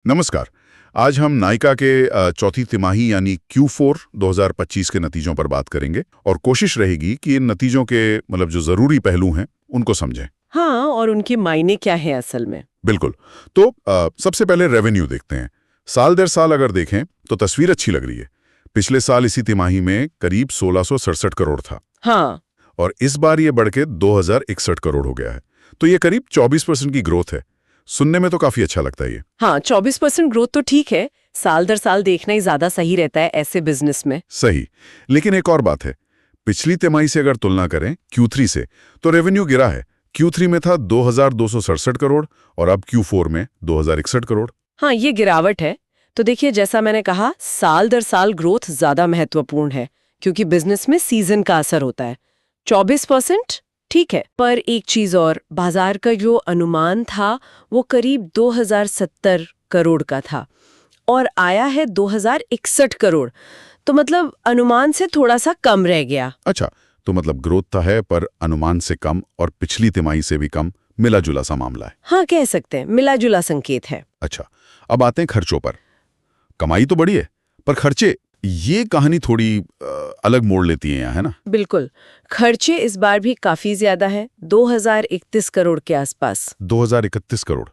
नमस्कार। आज हम नायका के चौथी तिमाही यानी Q4 2025 के नतीजों पर बात करेंगे और कोशिश रहेगी कि इन नतीजों के जो ज़रूरी पहलू हैं उनको समझें। हाँ, और उनके मायने क्या है असल में? बिल्कुल। तो सबसे पहले रेवेन्यू देखते हैं। साल दर साल अगर देखें तो तस्वीर अच्छी लग रही है। पिछले साल इसी तिमाही में करीब 1667 करोड़ था। हाँ, और इस बार ये बढ़ के 2061 करोड़ हो गया है। तो ये करीब 24% की ग्रोथ है। सुनने में तो काफी अच्छा लगता है ये। हाँ, 24% ग्रोथ तो ठीक है। साल दर साल देखना ही ज्यादा सही रहता है ऐसे बिजनेस में। सही। लेकिन एक और बात है, पिछली तिमाही से अगर तुलना करें Q3 से, तो रेवेन्यू गिरा है। Q3 में था 2267 करोड़ और अब Q4 में 2061 करोड़। हाँ, ये गिरावट है। तो देखिए, जैसा मैंने कहा, साल दर साल ग्रोथ ज्यादा महत्वपूर्ण है क्योंकि बिजनेस में सीजन का असर होता है। 24% ठीक है, पर एक चीज और, बाजार का जो अनुमान था वो करीब 2070 करोड़ का था और आया है 2061 करोड़। तो मतलब अनुमान से थोड़ा सा कम रह गया। अच्छा, तो ग्रोथ तो है पर अनुमान से कम और पिछली तिमाही से भी कम, मिला जुला सा मामला है। हाँ, कह सकते हैं, मिला जुला संकेत है। अच्छा, अब आते हैं खर्चों पर। कमाई तो बड़ी है पर खर्चे, ये कहानी थोड़ी अलग मोड़ लेती है यहाँ, है ना? बिल्कुल, खर्चे इस बार भी काफी ज्यादा है, 2031 करोड़ के आसपास। 2031 करोड़,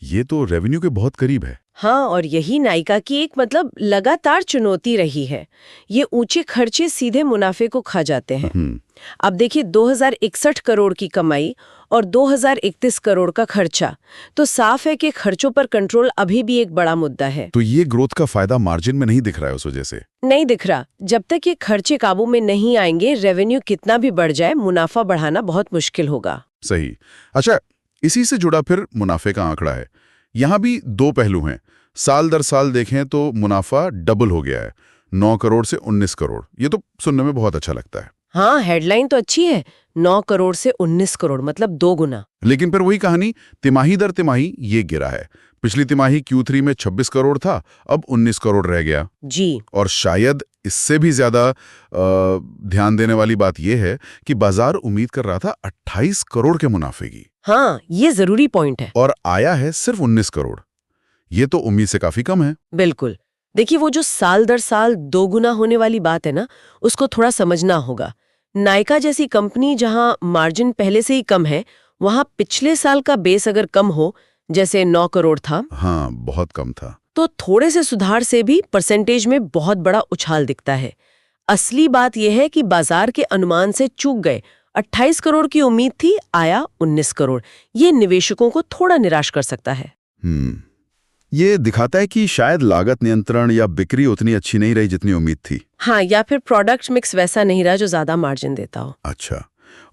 ये तो रेवेन्यू के बहुत करीब है। हाँ, और यही नायका की एक लगातार चुनौती रही है। ये ऊंचे खर्चे सीधे मुनाफे को खा जाते हैं। अब देखिए, 2061 करोड़ की कमाई और 2031 करोड़ का खर्चा, तो साफ है कि खर्चों पर कंट्रोल अभी भी एक बड़ा मुद्दा है। तो ये ग्रोथ का फायदा मार्जिन में नहीं दिख रहा है उस वजह से? नहीं दिख रहा। जब तक ये खर्चे काबू में नहीं आएंगे, रेवेन्यू कितना भी बढ़ जाए, मुनाफा बढ़ाना बहुत मुश्किल होगा। सही। अच्छा, इसी से जुड़ा फिर मुनाफे का आंकड़ा है। यहाँ भी दो पहलू हैं। साल दर साल देखें तो मुनाफा डबल हो गया है, 9 करोड़ से 19 करोड़। ये तो सुनने में बहुत अच्छा लगता है। हाँ, हेडलाइन तो अच्छी है, 9 करोड़ से 19 करोड़, मतलब 2 गुना। लेकिन फिर वही कहानी, तिमाही दर तिमाही ये गिरा है। पिछली तिमाही Q3 में 26 करोड़ था, अब 19 करोड़ रह गया जी। और शायद इससे भी ज्यादा ध्यान देने वाली बात यह है कि बाजार उम्मीद कर रहा था 28 करोड़ के मुनाफे की। हाँ, ये जरूरी पॉइंट है। और आया है सिर्फ 19 करोड़। ये तो उम्मीद से काफी कम है। बिल्कुल। देखिए, वो जो साल दर साल 2 गुना होने वाली बात है ना, उसको थोड़ा समझना होगा। नायका जैसी कंपनी जहां मार्जिन पहले से ही कम है, वहां पिछले साल का बेस अगर कम हो, जैसे 9 करोड़ था, हाँ, बहुत कम था, तो थोड़े से सुधार से भी परसेंटेज में बहुत बड़ा उछाल दिखता है। असली बात यह है कि बाजार के अनुमान से चूक गए। 28 करोड़ की उम्मीद थी, आया 19 करोड़। ये निवेशकों को थोड़ा निराश कर सकता है। ये दिखाता है कि शायद लागत नियंत्रण या बिक्री उतनी अच्छी नहीं रही जितनी उम्मीद थी। हाँ, या फिर प्रोडक्ट मिक्स वैसा नहीं रहा जो ज्यादा मार्जिन देता हो। अच्छा,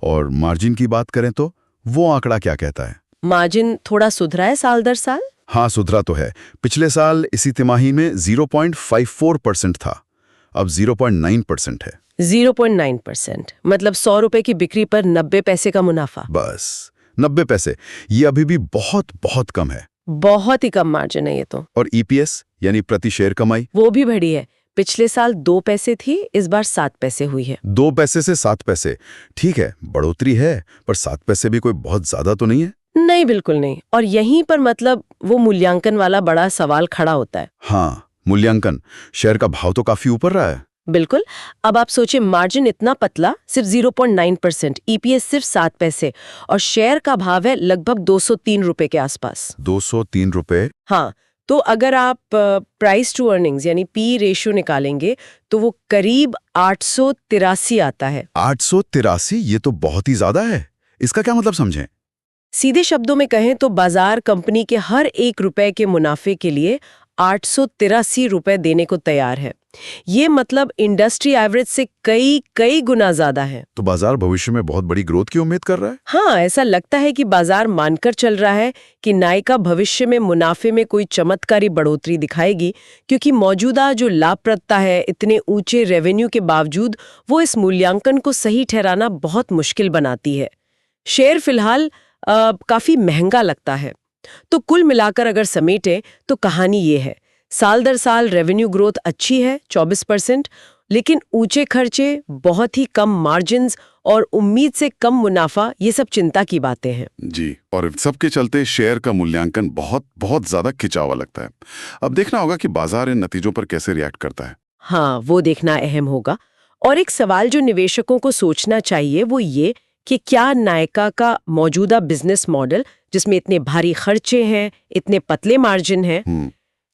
और मार्जिन की बात करें तो वो आंकड़ा क्या कहता है? मार्जिन थोड़ा सुधरा है साल दर साल। हाँ, सुधरा तो है। पिछले साल इसी तिमाही में 0.54% था, अब 0.9% है। 0.9%, मतलब 100 रुपए की बिक्री पर 90 पैसे का मुनाफा। बस 90 पैसे, ये अभी भी बहुत बहुत कम है। बहुत ही कम मार्जिन है ये तो। और EPS यानी प्रति शेयर कमाई, वो भी बढ़ी है। पिछले साल 2 पैसे थी, इस बार 7 पैसे हुई है। 2 पैसे से 7 पैसे, ठीक है, बढ़ोतरी है, पर 7 पैसे भी कोई बहुत ज्यादा तो नहीं है। नहीं, बिल्कुल नहीं। और यहीं पर वो मूल्यांकन वाला बड़ा सवाल खड़ा होता है। हाँ, मूल्यांकन। शेयर का भाव तो काफी ऊपर रहा है। बिल्कुल। अब आप सोचिए, मार्जिन इतना पतला, सिर्फ 0.9%, EPS सिर्फ 7 पैसे और शेयर का भाव है लगभग 203 रुपए के आसपास। 203 रुपए? हाँ, तो अगर आप प्राइस टू अर्निंग्स यानी P रेशियो निकालेंगे तो वो करीब 883 आता है। 883? ये तो बहुत ही ज्यादा है। इसका क्या मतलब समझें? सीधे शब्दों में कहें तो बाजार कंपनी के हर 1 रुपए के मुनाफे के लिए 883 रुपए देने को तैयार है। ये मतलब इंडस्ट्री एवरेज से कई गुना ज्यादा है। तो बाजार भविष्य में बहुत बड़ी ग्रोथ की उम्मीद कर रहा है? हाँ, ऐसा लगता है कि बाजार मानकर चल रहा है कि नायका भविष्य में मुनाफे में कोई चमत्कारी बढ़ोतरी दिखाएगी, क्योंकि मौजूदा जो लाभप्रदता है, इतने ऊंचे रेवेन्यू के बावजूद वो इस मूल्यांकन को सही ठहराना बहुत मुश्किल बनाती है। शेयर फिलहाल काफी महंगा लगता है। तो कुल मिलाकर अगर समेटे तो कहानी ये है, साल दर साल रेवेन्यू ग्रोथ अच्छी है 24%, लेकिन ऊंचे खर्चे, बहुत ही कम मार्जिन्स और उम्मीद से कम मुनाफा, ये सब चिंता की बातें हैं। जी, और सबके चलते शेयर का मूल्यांकन बहुत बहुत ज्यादा खिंचा हुआ लगता है। अब देखना होगा कि बाजार इन नतीजों पर कैसे रिएक्ट करता है। हाँ, वो देखना अहम होगा। और एक सवाल जो निवेशकों को सोचना चाहिए वो ये कि क्या नायका का मौजूदा बिजनेस मॉडल, जिसमें इतने भारी खर्चे हैं, इतने पतले मार्जिन हैं,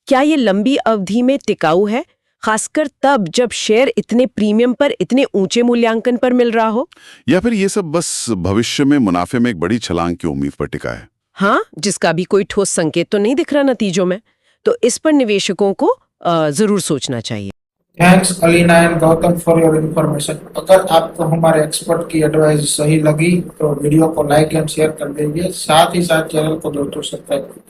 क्या ये लंबी अवधि में टिकाऊ है, खासकर तब जब शेयर इतने प्रीमियम पर, इतने ऊंचे मूल्यांकन पर मिल रहा हो? या फिर ये सब बस भविष्य में मुनाफे में एक बड़ी छलांग की उम्मीद पर टिका है? हाँ, जिसका भी कोई ठोस संकेत तो नहीं दिख रहा नतीजों में। तो इस पर निवेशकों को जरूर सोचना चाहिए। Thanks Alina and Gautam for your information. अगर आपको हमारे एक्सपर्ट की एडवाइस सही लगी तो वीडियो को लाइक एंड शेयर कर दीजिए, साथ ही साथ चैनल को दोस्तों सब्सक्राइब कर दीजिए।